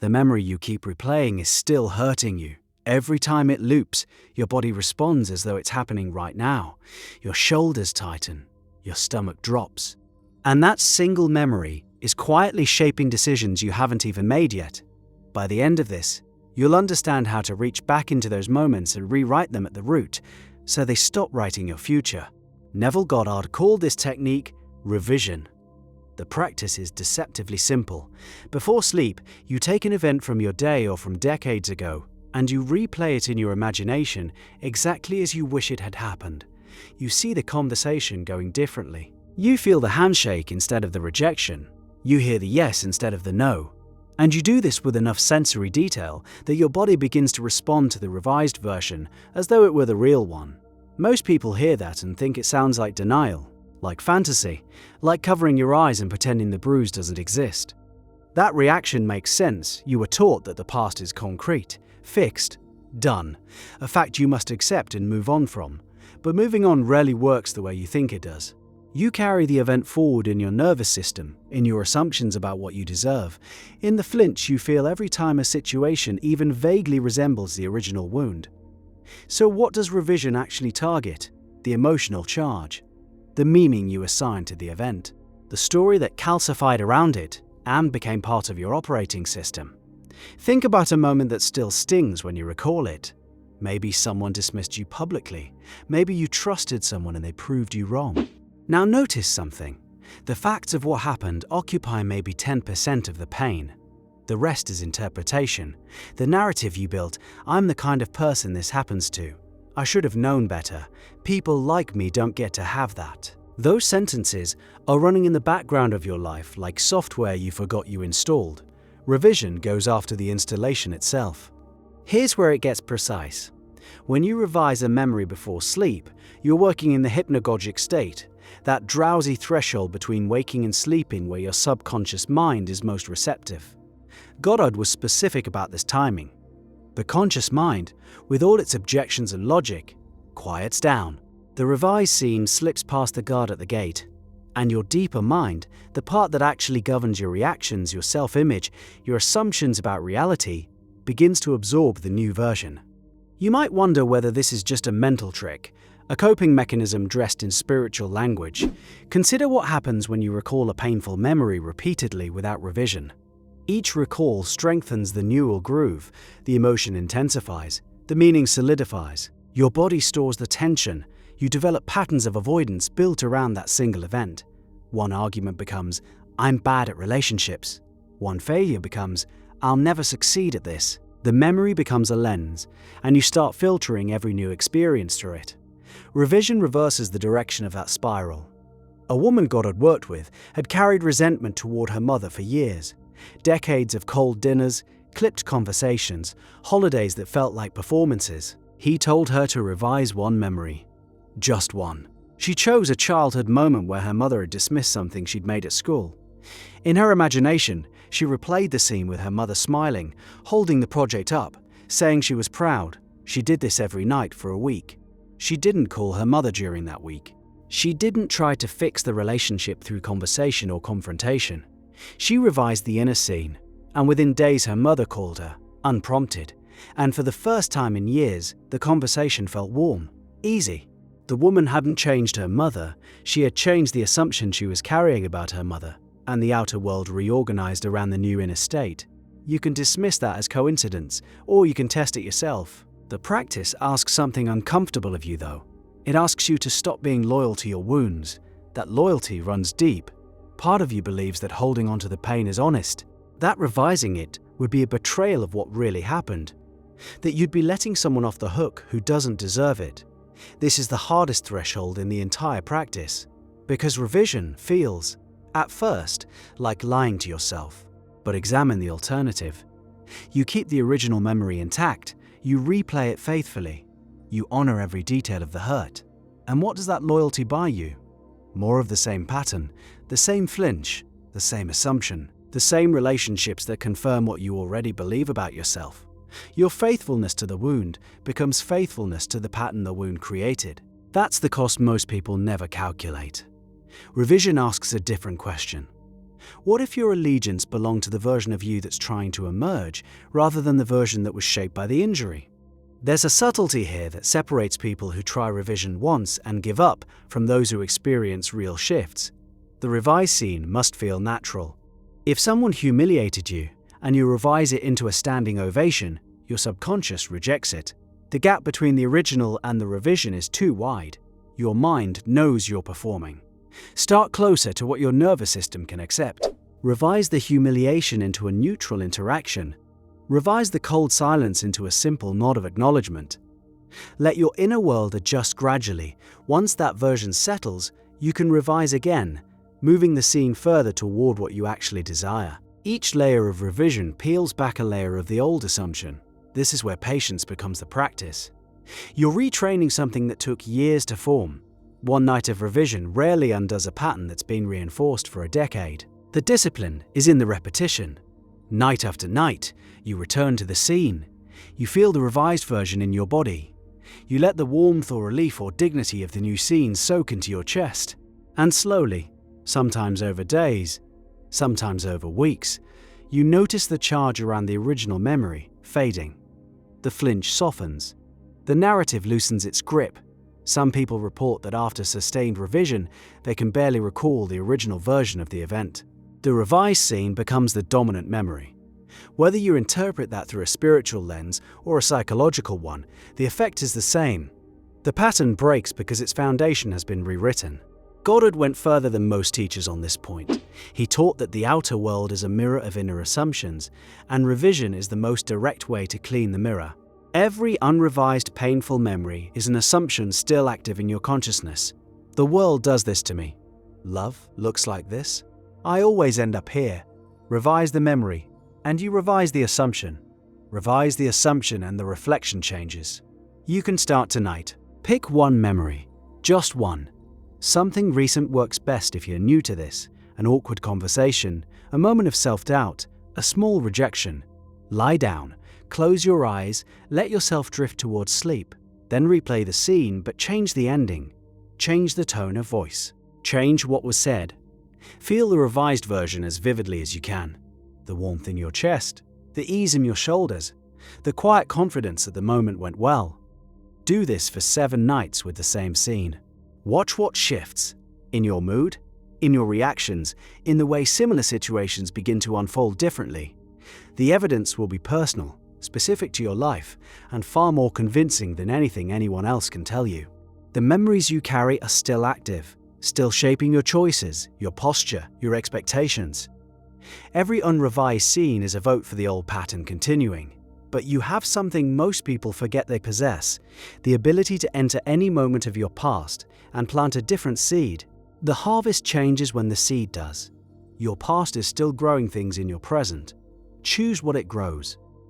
The memory you keep replaying is still hurting you. Every time it loops, your body responds as though it's happening right now. Your shoulders tighten, your stomach drops. And that single memory is quietly shaping decisions you haven't even made yet. By the end of this, you'll understand how to reach back into those moments and rewrite them at the root, so they stop writing your future. Neville Goddard called this technique revision. The practice is deceptively simple. Before sleep, you take an event from your day or from decades ago, and you replay it in your imagination exactly as you wish it had happened. You see the conversation going differently. You feel the handshake instead of the rejection. You hear the yes instead of the no. And you do this with enough sensory detail that your body begins to respond to the revised version as though it were the real one. Most people hear that and think it sounds like denial, like fantasy, like covering your eyes and pretending the bruise doesn't exist. That reaction makes sense. You were taught that the past is concrete, fixed, done, a fact you must accept and move on from. But moving on rarely works the way you think it does. You carry the event forward in your nervous system, in your assumptions about what you deserve, in the flinch you feel every time a situation even vaguely resembles the original wound. So what does revision actually target? The emotional charge, the meaning you assign to the event, the story that calcified around it and became part of your operating system. Think about a moment that still stings when you recall it. Maybe someone dismissed you publicly. Maybe you trusted someone and they proved you wrong. Now notice something. The facts of what happened occupy maybe 10% of the pain. The rest is interpretation. The narrative you built, I'm the kind of person this happens to. I should have known better. People like me don't get to have that. Those sentences are running in the background of your life like software you forgot you installed. Revision goes after the installation itself. Here's where it gets precise. When you revise a memory before sleep, you're working in the hypnagogic state, that drowsy threshold between waking and sleeping where your subconscious mind is most receptive. Goddard was specific about this timing. The conscious mind, with all its objections and logic, quiets down. The revised scene slips past the guard at the gate, and your deeper mind, the part that actually governs your reactions, your self-image, your assumptions about reality, begins to absorb the new version. You might wonder whether this is just a mental trick, a coping mechanism dressed in spiritual language. Consider what happens when you recall a painful memory repeatedly without revision. Each recall strengthens the neural groove, the emotion intensifies, the meaning solidifies. Your body stores the tension. You develop patterns of avoidance built around that single event. One argument becomes, I'm bad at relationships. One failure becomes, I'll never succeed at this. The memory becomes a lens, and you start filtering every new experience through it. Revision reverses the direction of that spiral. A woman Goddard worked with had carried resentment toward her mother for years. Decades of cold dinners, clipped conversations, holidays that felt like performances. He told her to revise one memory. Just one. She chose a childhood moment where her mother had dismissed something she'd made at school. In her imagination, she replayed the scene with her mother smiling, holding the project up, saying she was proud. She did this every night for a week. She didn't call her mother during that week. She didn't try to fix the relationship through conversation or confrontation. She revised the inner scene, and within days her mother called her, unprompted. And for the first time in years, the conversation felt warm, easy. The woman hadn't changed her mother, she had changed the assumption she was carrying about her mother, and the outer world reorganized around the new inner state. You can dismiss that as coincidence, or you can test it yourself. The practice asks something uncomfortable of you though. It asks you to stop being loyal to your wounds. That loyalty runs deep. Part of you believes that holding on to the pain is honest. That revising it would be a betrayal of what really happened. That you'd be letting someone off the hook who doesn't deserve it. This is the hardest threshold in the entire practice, because revision feels, at first, like lying to yourself. But examine the alternative. You keep the original memory intact, you replay it faithfully, you honor every detail of the hurt. And what does that loyalty buy you? More of the same pattern, the same flinch, the same assumption, the same relationships that confirm what you already believe about yourself. Your faithfulness to the wound becomes faithfulness to the pattern the wound created. That's the cost most people never calculate. Revision asks a different question. What if your allegiance belonged to the version of you that's trying to emerge, rather than the version that was shaped by the injury? There's a subtlety here that separates people who try revision once and give up from those who experience real shifts. The revise scene must feel natural. If someone humiliated you, and you revise it into a standing ovation, your subconscious rejects it. The gap between the original and the revision is too wide. Your mind knows you're performing. Start closer to what your nervous system can accept. Revise the humiliation into a neutral interaction. Revise the cold silence into a simple nod of acknowledgement. Let your inner world adjust gradually. Once that version settles, you can revise again, moving the scene further toward what you actually desire. Each layer of revision peels back a layer of the old assumption. This is where patience becomes the practice. You're retraining something that took years to form. One night of revision rarely undoes a pattern that's been reinforced for a decade. The discipline is in the repetition. Night after night, you return to the scene. You feel the revised version in your body. You let the warmth or relief or dignity of the new scene soak into your chest. And slowly, sometimes over days, sometimes over weeks, you notice the charge around the original memory fading. The flinch softens. The narrative loosens its grip. Some people report that after sustained revision, they can barely recall the original version of the event. The revised scene becomes the dominant memory. Whether you interpret that through a spiritual lens or a psychological one, the effect is the same. The pattern breaks because its foundation has been rewritten. Goddard went further than most teachers on this point. He taught that the outer world is a mirror of inner assumptions, and revision is the most direct way to clean the mirror. Every unrevised painful memory is an assumption still active in your consciousness. The world does this to me. Love looks like this. I always end up here. Revise the memory, and you revise the assumption. Revise the assumption and the reflection changes. You can start tonight. Pick one memory, just one. Something recent works best if you're new to this. An awkward conversation, a moment of self-doubt, a small rejection. Lie down, close your eyes, let yourself drift towards sleep. Then replay the scene, but change the ending. Change the tone of voice. Change what was said. Feel the revised version as vividly as you can. The warmth in your chest, the ease in your shoulders, the quiet confidence that the moment went well. Do this for 7 nights with the same scene. Watch what shifts in your mood, in your reactions, in the way similar situations begin to unfold differently. The evidence will be personal, specific to your life, and far more convincing than anything anyone else can tell you. The memories you carry are still active, still shaping your choices, your posture, your expectations. Every unrevised scene is a vote for the old pattern continuing. But you have something most people forget they possess, the ability to enter any moment of your past and plant a different seed. The harvest changes when the seed does. Your past is still growing things in your present. Choose what it grows.